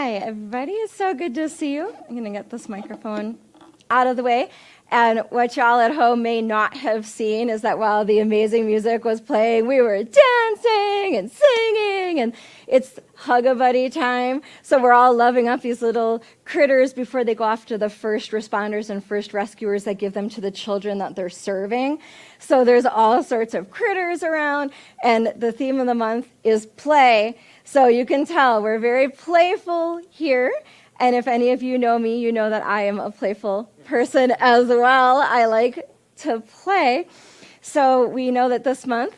Hi, everybody. It's so good to see you. I'm going to get this microphone out of the way. And what y'all at home may not have seen is that while the amazing music was playing, we were dancing and singing, and it's hug-a-buddy time. So we're all loving up these little critters before they go off to the first responders and first rescuers that give them to the children that they're serving. So there's all sorts of critters around, and the theme of the month is play. So you can tell we're very playful here. And if any of you know me, you know that I am a playful person as well. I like to play. So we know that this month,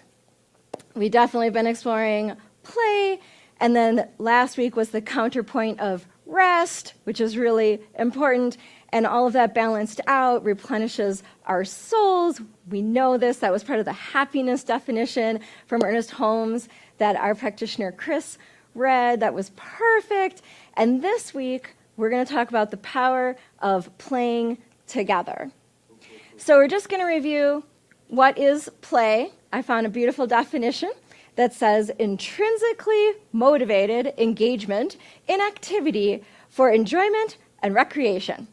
we definitely been exploring play. And then last week was the counterpoint of rest, which is really important. And all of that balanced out replenishes our souls. We know this. That was part of the happiness definition from Ernest Holmes that our practitioner Chris read. That was perfect. And this week, we're going to talk about the power of playing together. So we're just going to review what is play. I found a beautiful definition that says intrinsically motivated engagement in activity for enjoyment and recreation.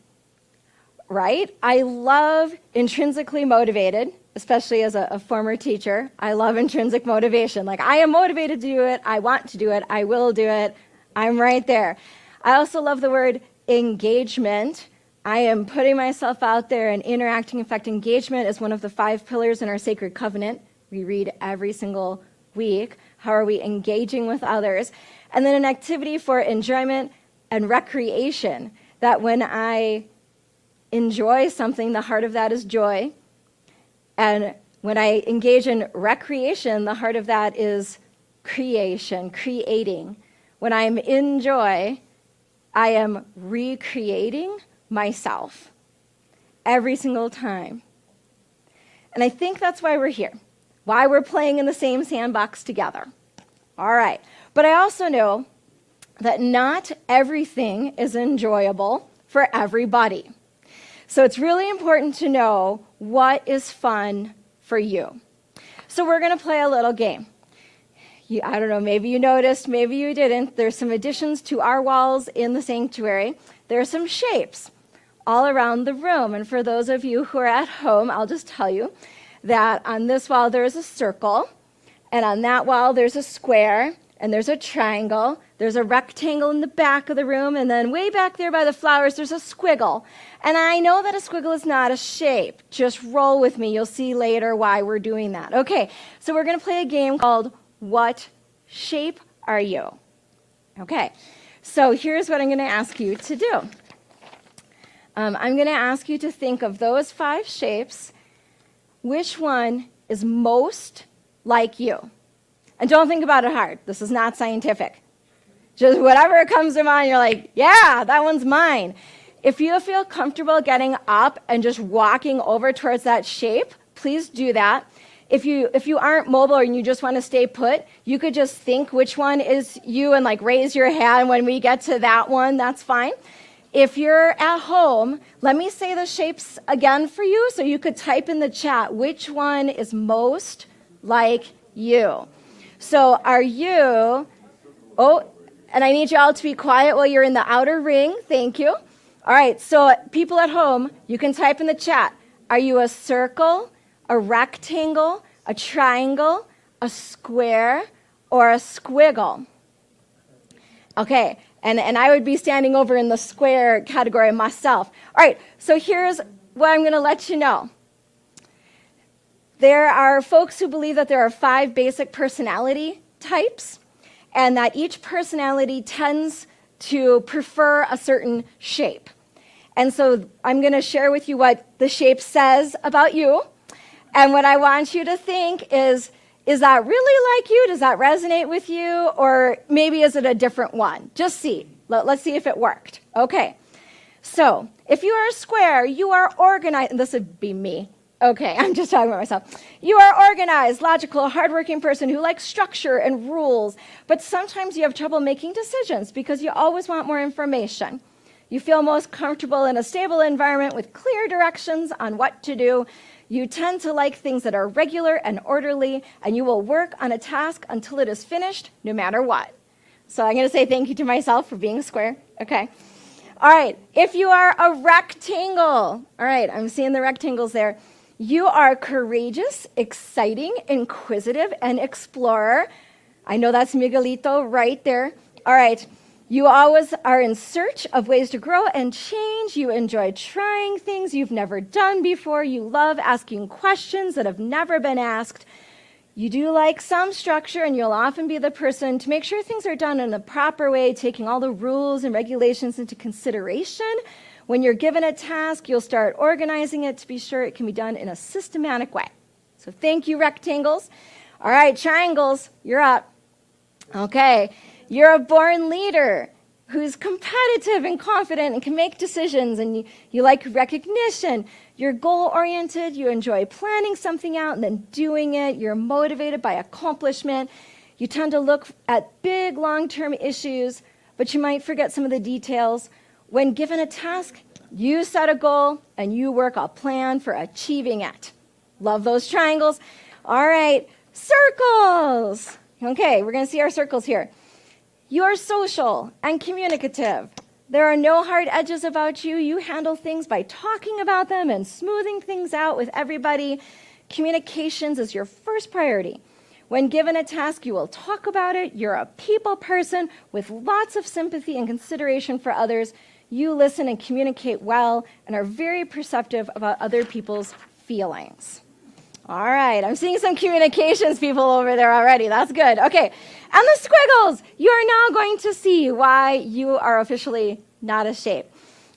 Right? I love intrinsically motivated, especially as a former teacher. I love intrinsic motivation. Like, I am motivated to do it. I want to do it. I will do it. I'm right there. I also love the word engagement. I am putting myself out there and interacting. In fact, engagement is one of the 5 pillars in our sacred covenant. We read every single week. How are we engaging with others? And then an activity for enjoyment and recreation, that when I enjoy something, the heart of that is joy. And when I engage in recreation, the heart of that is creation, creating. When I'm in joy, I am recreating myself every single time. And I think that's why we're here, why we're playing in the same sandbox together. All right. But I also know that not everything is enjoyable for everybody. So it's really important to know what is fun for you. So we're going to play a little game. I don't know, maybe you noticed, maybe you didn't. There's some additions to our walls in the sanctuary. There are some shapes all around the room. And for those of you who are at home, I'll just tell you that on this wall there's a circle, and on that wall there's a square, and there's a triangle, there's a rectangle in the back of the room, and then way back there by the flowers there's a squiggle. And I know that a squiggle is not a shape. Just roll with me. You'll see later why we're doing that. Okay, so we're going to play a game called What Shape Are You? Okay, so here's what I'm going to ask you to do. I'm going to ask you to think of those 5 shapes. Which one is most like you? And don't think about it hard. This is not scientific. Just whatever comes to mind, you're like, yeah, that one's mine. If you feel comfortable getting up and just walking over towards that shape, please do that. If you aren't mobile and you just want to stay put, you could just think which one is you and like raise your hand when we get to that one. That's fine. If you're at home, let me say the shapes again for you so you could type in the chat which one is most like you. So are you, and I need you all to be quiet while you're in the outer ring. Thank you. All right, so people at home, you can type in the chat. Are you a circle, a rectangle, a triangle, a square, or a squiggle? Okay, and I would be standing over in the square category myself. All right, so here's what I'm going to let you know. There are folks who believe that there are 5 basic personality types, and that each personality tends to prefer a certain shape. And so I'm going to share with you what the shape says about you. And what I want you to think is that really like you? Does that resonate with you? Or maybe is it a different one? Just see. Let's see if it worked. Okay. So if you are a square, you are organized. And this would be me. Okay, I'm just talking about myself. You are organized, logical, hardworking person who likes structure and rules. But sometimes you have trouble making decisions because you always want more information. You feel most comfortable in a stable environment with clear directions on what to do. You tend to like things that are regular and orderly, and you will work on a task until it is finished, no matter what. So I'm going to say thank you to myself for being a square. Okay. All right. If you are a rectangle, all right, I'm seeing the rectangles there. You are courageous, exciting, inquisitive, and explorer. I know that's Miguelito right there. All right. You always are in search of ways to grow and change. You enjoy trying things you've never done before. You love asking questions that have never been asked. You do like some structure, and you'll often be the person to make sure things are done in the proper way, taking all the rules and regulations into consideration. When you're given a task, you'll start organizing it to be sure it can be done in a systematic way. So thank you, rectangles. All right, triangles, you're up. Okay. You're a born leader who's competitive and confident and can make decisions, and you like recognition. You're goal-oriented. You enjoy planning something out and then doing it. You're motivated by accomplishment. You tend to look at big, long-term issues, but you might forget some of the details. When given a task, you set a goal, and you work a plan for achieving it. Love those triangles. All right, circles. Okay, we're going to see our circles here. You're social and communicative. There are no hard edges about you. You handle things by talking about them and smoothing things out with everybody. Communications is your first priority. When given a task, you will talk about it. You're a people person with lots of sympathy and consideration for others. You listen and communicate well and are very perceptive about other people's feelings. All right, I'm seeing some communications people over there already. That's good. Okay, and the squiggles. You are now going to see why you are officially not a shape.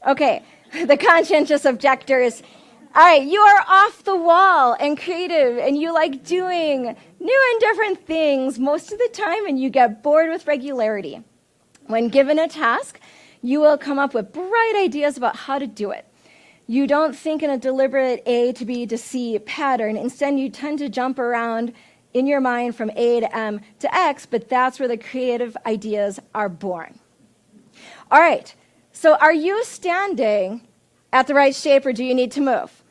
Okay, the conscientious objectors. All right, you are off the wall and creative, and you like doing new and different things most of the time, and you get bored with regularity. When given a task, you will come up with bright ideas about how to do it. You don't think in a deliberate A to B to C pattern. Instead, you tend to jump around in your mind from A to M to X, but that's where the creative ideas are born. All right, so are you standing at the right shape, or do you need to move?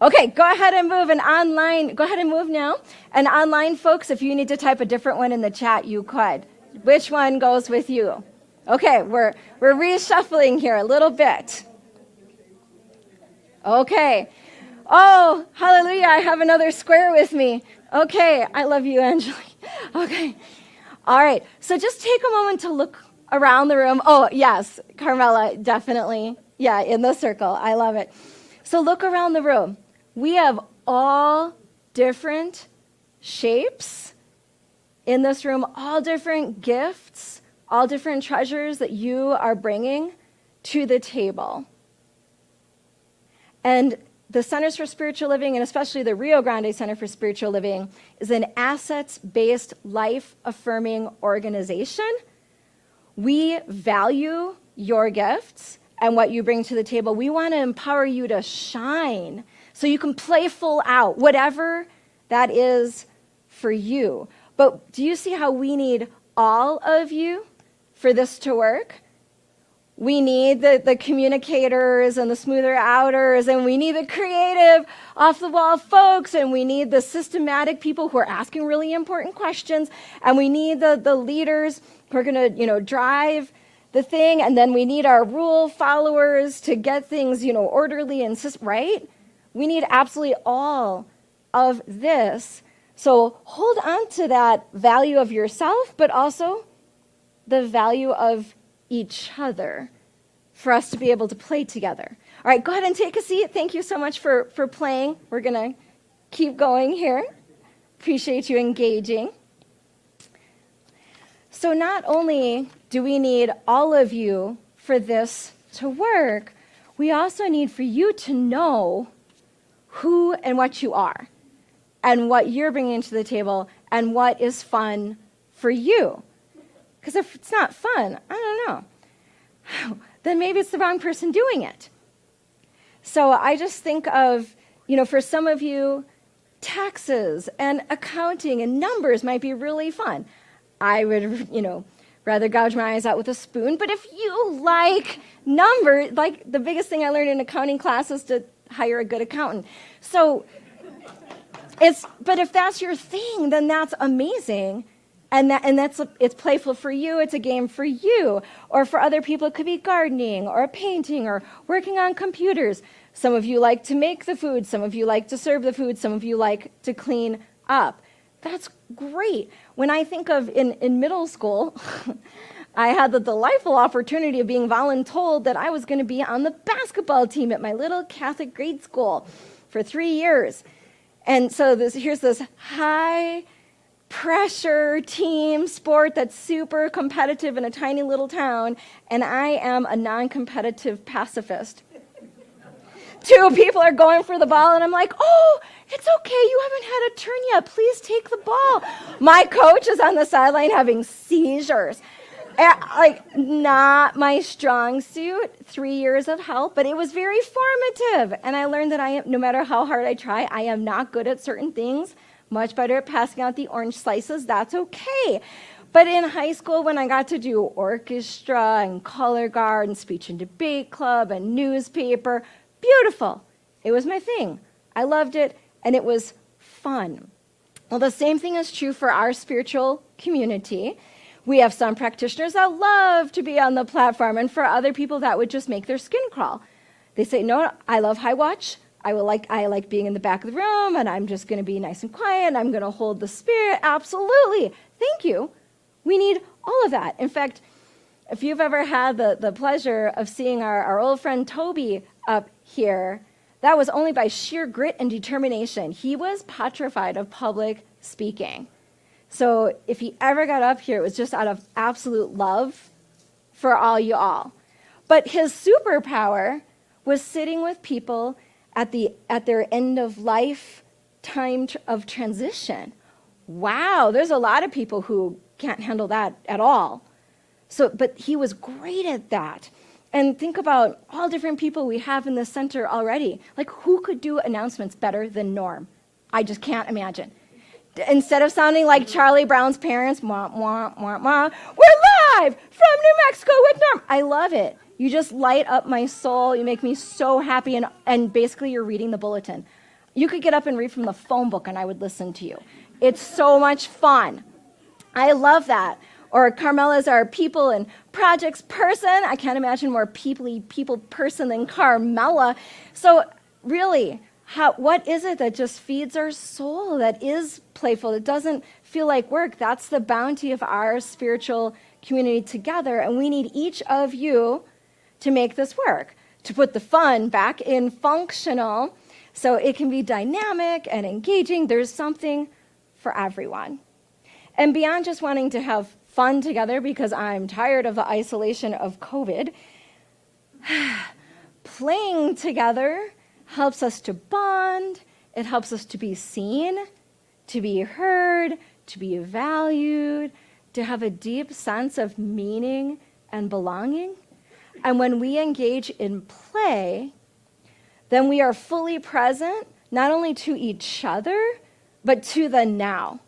Okay, go ahead and move. And online, go ahead and move now. And online folks, if you need to type a different one in the chat, you could. Which one goes with you? Okay, we're reshuffling here a little bit. Okay. Oh, hallelujah, I have another square with me. Okay, I love you, Angelique. Okay. All right, so just take a moment to look around the room. Oh, yes, Carmela, definitely. Yeah, in the circle. I love it. So look around the room. We have all different shapes in this room, all different gifts, all different treasures that you are bringing to the table. And the Centers for Spiritual Living, and especially the Rio Grande Center for Spiritual Living, is an assets-based, life-affirming organization. We value your gifts and what you bring to the table. We want to empower you to shine so you can play full out, whatever that is for you. But do you see how we need all of you for this to work? We need the communicators and the smoother outers, and we need the creative, off-the-wall folks, and we need the systematic people who are asking really important questions, and we need the leaders who are going to, drive the thing, and then we need our rule followers to get things, orderly and right? We need absolutely all of this. So hold on to that value of yourself, but also the value of each other for us to be able to play together. All right, go ahead and take a seat. Thank you so much for playing. We're going to keep going here. Appreciate you engaging. So not only do we need all of you for this to work, we also need for you to know who and what you are and what you're bringing to the table and what is fun for you. Because if it's not fun, I don't know, then maybe it's the wrong person doing it. So I just think of, for some of you, taxes and accounting and numbers might be really fun. I would, rather gouge my eyes out with a spoon. But if you like numbers, like the biggest thing I learned in accounting class is to hire a good accountant. So but if that's your thing, then that's amazing. It's playful for you. It's a game for you. Or for other people, it could be gardening or painting or working on computers. Some of you like to make the food. Some of you like to serve the food. Some of you like to clean up. That's great. When I think of in middle school, I had the delightful opportunity of being voluntold that I was going to be on the basketball team at my little Catholic grade school for 3 years. And so here's this high pressure team sport that's super competitive in a tiny little town, and I am a non-competitive pacifist. 2 people are going for the ball, and I'm like, oh, it's okay, you haven't had a turn yet, please take the ball. My coach is on the sideline having seizures. Not my strong suit, 3 years of help, but it was very formative, and I learned that no matter how hard I try, I am not good at certain things. Much better at passing out the orange slices, that's okay. But in high school, when I got to do orchestra and color guard and speech and debate club and newspaper, beautiful. It was my thing. I loved it, and it was fun. Well, the same thing is true for our spiritual community. We have some practitioners that love to be on the platform, and for other people, that would just make their skin crawl. They say, no, I love high watch. I like being in the back of the room, and I'm just going to be nice and quiet, and I'm going to hold the spirit. Absolutely. Thank you. We need all of that. In fact, if you've ever had the pleasure of seeing our old friend Toby up here, that was only by sheer grit and determination. He was petrified of public speaking. So if he ever got up here, it was just out of absolute love for all you all. But his superpower was sitting with people at their end of life time of transition. Wow, there's a lot of people who can't handle that at all. But he was great at that. And think about all different people we have in the center already. Like, who could do announcements better than Norm? I just can't imagine. Instead of sounding like Charlie Brown's parents, wah, wah, wah, wah, we're live from New Mexico with Norm. I love it. You just light up my soul. You make me so happy, and basically you're reading the bulletin. You could get up and read from the phone book, and I would listen to you. It's so much fun. I love that. Or Carmela's our people and projects person. I can't imagine more people person than Carmela. So really, what is it that just feeds our soul, that is playful, that doesn't feel like work? That's the bounty of our spiritual community together, and we need each of you to make this work, to put the fun back in functional so it can be dynamic and engaging. There's something for everyone. And beyond just wanting to have fun together, because I'm tired of the isolation of COVID, playing together helps us to bond. It helps us to be seen, to be heard, to be valued, to have a deep sense of meaning and belonging. And when we engage in play, then we are fully present, not only to each other, but to the now.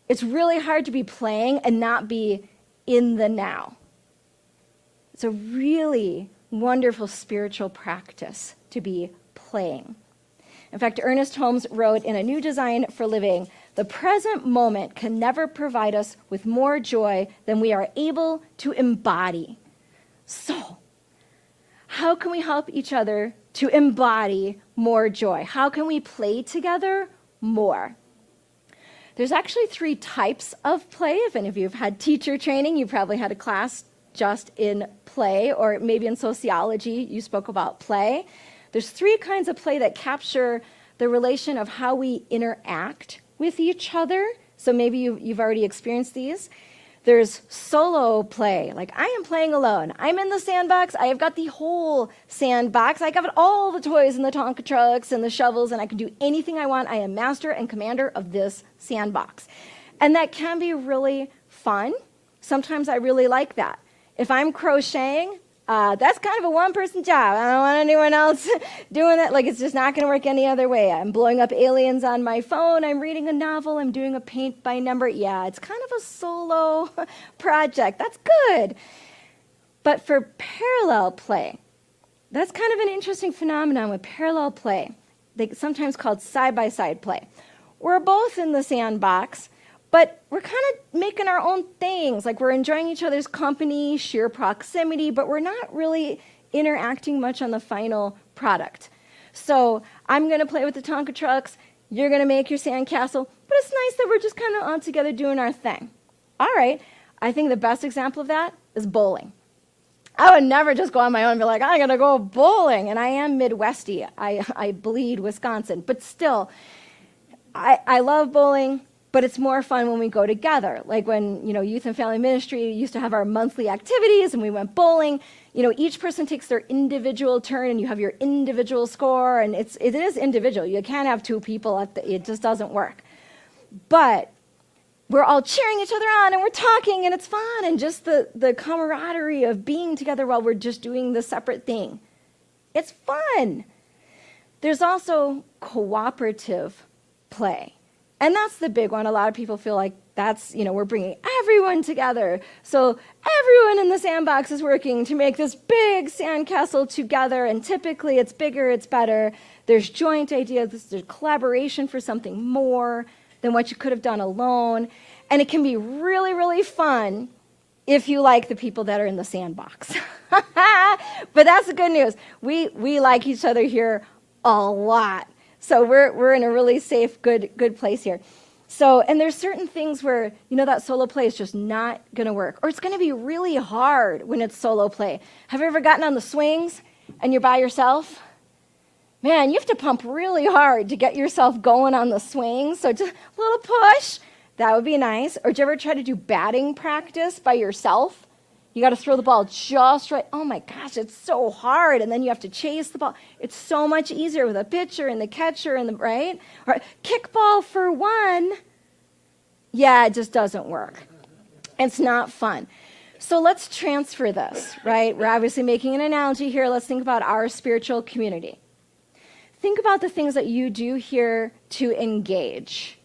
It's really hard to be playing and not be in the now. It's a really wonderful spiritual practice to be playing. In fact, Ernest Holmes wrote in A New Design for Living, "The present moment can never provide us with more joy than we are able to embody." So, how can we help each other to embody more joy? How can we play together more? There's actually 3 types of play. If any of you have had teacher training, you probably had a class just in play, or maybe in sociology, you spoke about play. There's 3 kinds of play that capture the relation of how we interact with each other. So maybe you've already experienced these. There's solo play, like I am playing alone. I'm in the sandbox. I have got the whole sandbox. I got all the toys and the Tonka trucks and the shovels, and I can do anything I want. I am master and commander of this sandbox. And that can be really fun. Sometimes I really like that. If I'm crocheting, that's kind of a one-person job. I don't want anyone else doing it. Like, it's just not going to work any other way. I'm blowing up aliens on my phone. I'm reading a novel. I'm doing a paint by number. Yeah, it's kind of a solo project. That's good. But for parallel play, that's kind of an interesting phenomenon with parallel play. They sometimes called side-by-side play. We're both in the sandbox, But we're kind of making our own things. Like we're enjoying each other's company, sheer proximity, but we're not really interacting much on the final product. So I'm going to play with the Tonka trucks. You're going to make your sandcastle. But it's nice that we're just kind of all together doing our thing. All right. I think the best example of that is bowling. I would never just go on my own and be like, I'm going to go bowling. And I am Midwesty. I bleed Wisconsin. But still, I love bowling, but it's more fun when we go together. Like when, Youth and Family Ministry used to have our monthly activities and we went bowling. Each person takes their individual turn and you have your individual score. And it is individual. You can't have two people. It just doesn't work. But we're all cheering each other on and we're talking and it's fun. And just the camaraderie of being together while we're just doing the separate thing. It's fun. There's also cooperative play. And that's the big one. A lot of people feel like that's, we're bringing everyone together. So everyone in the sandbox is working to make this big sandcastle together. And typically it's bigger, it's better. There's joint ideas, there's collaboration for something more than what you could have done alone. And it can be really, really fun if you like the people that are in the sandbox. But that's the good news. We like each other here a lot. So we're in a really safe, good place here. So, and there's certain things where, that solo play is just not going to work. Or it's going to be really hard when it's solo play. Have you ever gotten on the swings and you're by yourself? Man, you have to pump really hard to get yourself going on the swings. So just a little push, that would be nice. Or did you ever try to do batting practice by yourself? You got to throw the ball just right. Oh my gosh, it's so hard. And then you have to chase the ball. It's so much easier with a pitcher and the catcher and right? Or kickball for one. Yeah, it just doesn't work. It's not fun. So let's transfer this, right? We're obviously making an analogy here. Let's think about our spiritual community. Think about the things that you do here to engage.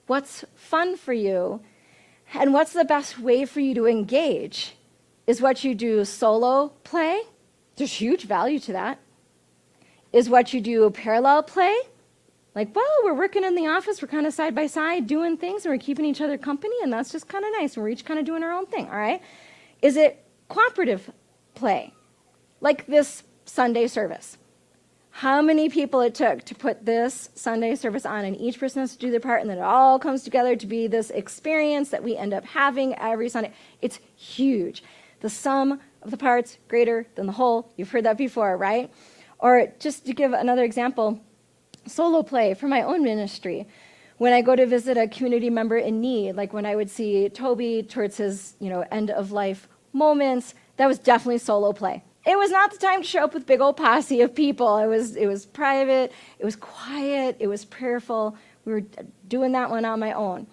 What's fun for you? And what's the best way for you to engage? Is what you do solo play? There's huge value to that. Is what you do parallel play? Like, well, we're working in the office, we're kind of side by side doing things, and we're keeping each other company, and that's just kind of nice, and we're each kind of doing our own thing, all right? Is it cooperative play? Like this Sunday service. How many people it took to put this Sunday service on, and each person has to do their part, and then it all comes together to be this experience that we end up having every Sunday. It's huge. The sum of the parts greater than the whole. You've heard that before, right? Or just to give another example, solo play for my own ministry. When I go to visit a community member in need, like when I would see Toby towards his, end of life moments, that was definitely solo play. It was not the time to show up with big old posse of people. It was private, it was quiet, it was prayerful. We were doing that one on my own.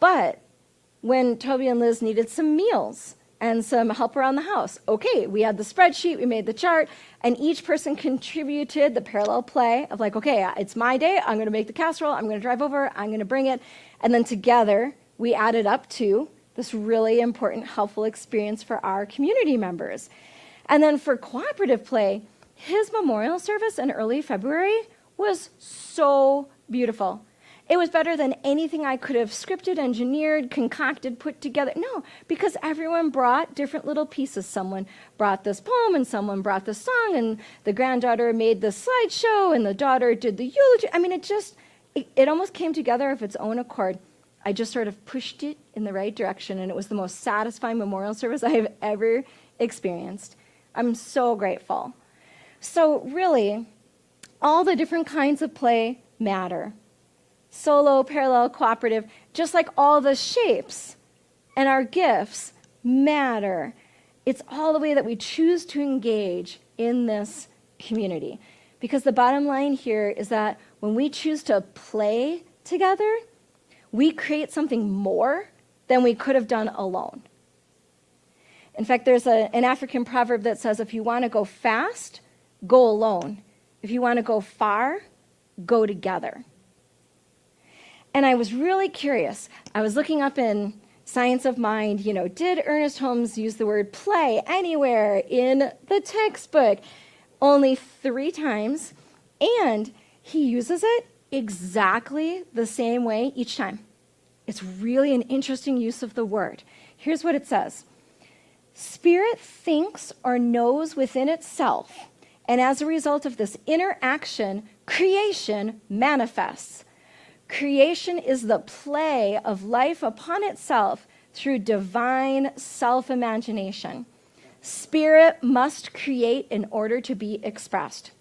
But when Toby and Liz needed some meals and some help around the house, okay, we had the spreadsheet, we made the chart, and each person contributed the parallel play of like, okay, it's my day, I'm going to make the casserole, I'm going to drive over, I'm going to bring it. And then together, we added up to this really important, helpful experience for our community members. And then for cooperative play, his memorial service in early February was so beautiful. It was better than anything I could have scripted, engineered, concocted, put together. No, because everyone brought different little pieces. Someone brought this poem, and someone brought this song, and the granddaughter made the slideshow, and the daughter did the eulogy. I mean, it almost came together of its own accord. I just sort of pushed it in the right direction, and it was the most satisfying memorial service I have ever experienced. I'm so grateful. So really, all the different kinds of play matter. Solo, parallel, cooperative, just like all the shapes and our gifts matter. It's all the way that we choose to engage in this community. Because the bottom line here is that when we choose to play together, we create something more than we could have done alone. In fact, there's an African proverb that says, if you want to go fast, go alone. If you want to go far, go together. And I was really curious. I was looking up in Science of Mind, did Ernest Holmes use the word play anywhere in the textbook? Only 3 times, and he uses it exactly the same way each time. It's really an interesting use of the word. Here's what it says. Spirit thinks or knows within itself, and as a result of this interaction, creation manifests. Creation is the play of life upon itself through divine self-imagination. Spirit must create in order to be expressed.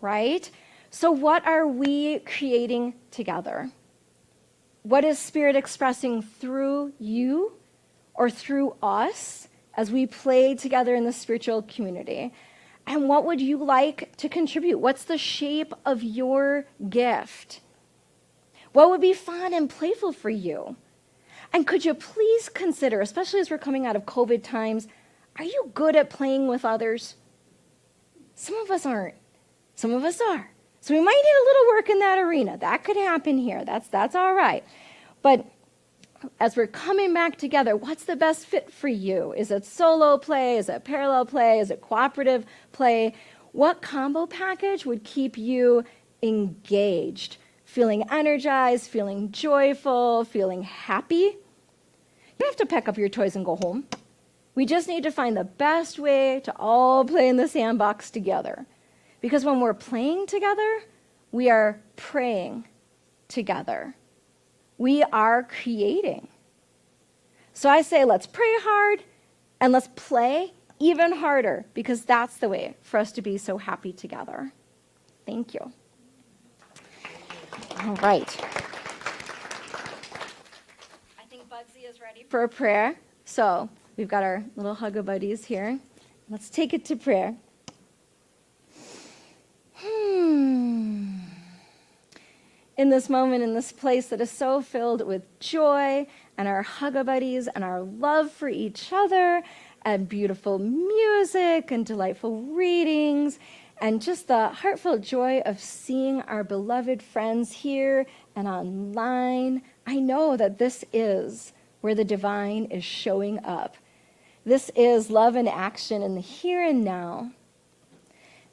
Right? So what are we creating together? What is Spirit expressing through you or through us as we play together in the spiritual community? And what would you like to contribute? What's the shape of your gift? What would be fun and playful for you? And could you please consider, especially as we're coming out of COVID times, are you good at playing with others? Some of us aren't. Some of us are. So we might need a little work in that arena. That could happen here. That's all right. But as we're coming back together, what's the best fit for you? Is it solo play? Is it parallel play? Is it cooperative play? What combo package would keep you engaged, feeling energized, feeling joyful, feeling happy? You don't have to pack up your toys and go home. We just need to find the best way to all play in the sandbox together. Because when we're playing together, we are praying together. We are creating. So I say, let's pray hard and let's play even harder, because that's the way for us to be so happy together. Thank you. All right. I think Bugsy is ready for a prayer. So we've got our little hug-a-buddies here. Let's take it to prayer. In this moment, in this place that is so filled with joy and our hug-a-buddies and our love for each other and beautiful music and delightful readings and just the heartfelt joy of seeing our beloved friends here and online, I know that this is where the divine is showing up. This is love in action in the here and now,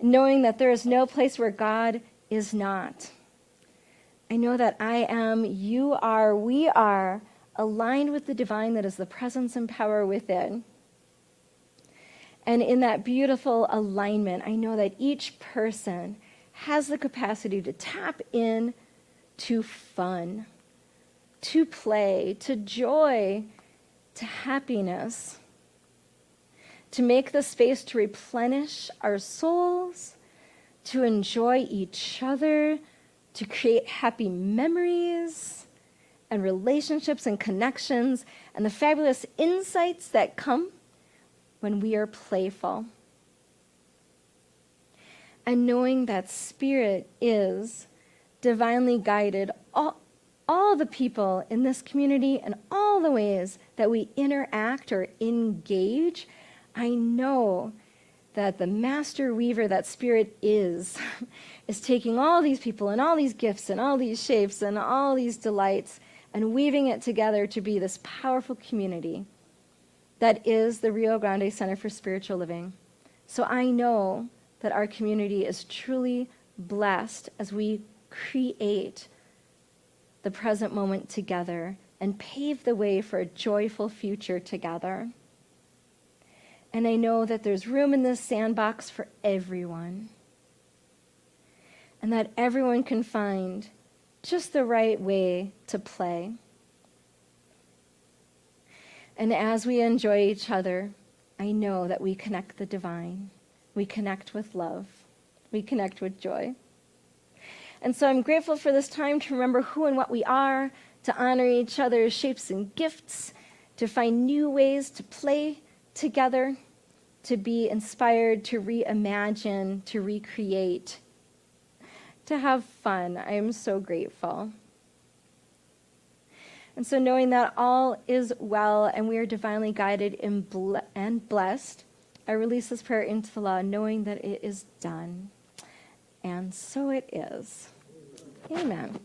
knowing that there is no place where God is not. I know that I am, you are, we are aligned with the divine that is the presence and power within. And in that beautiful alignment, I know that each person has the capacity to tap in to fun, to play, to joy, to happiness, to make the space to replenish our souls, to enjoy each other, to create happy memories and relationships and connections and the fabulous insights that come when we are playful. And knowing that Spirit is divinely guided all the people in this community and all the ways that we interact or engage, I know that the master weaver that Spirit is taking all these people and all these gifts and all these shapes and all these delights and weaving it together to be this powerful community that is the Rio Grande Center for Spiritual Living. So I know that our community is truly blessed as we create the present moment together and pave the way for a joyful future together. And I know that there's room in this sandbox for everyone. And that everyone can find just the right way to play. And as we enjoy each other, I know that we connect the divine. We connect with love. We connect with joy. And so I'm grateful for this time to remember who and what we are, to honor each other's shapes and gifts, to find new ways to play together, to be inspired, to reimagine, to recreate, to have fun. I am so grateful. And so knowing that all is well and we are divinely guided and blessed, I release this prayer into the law, knowing that it is done. And so it is. Amen.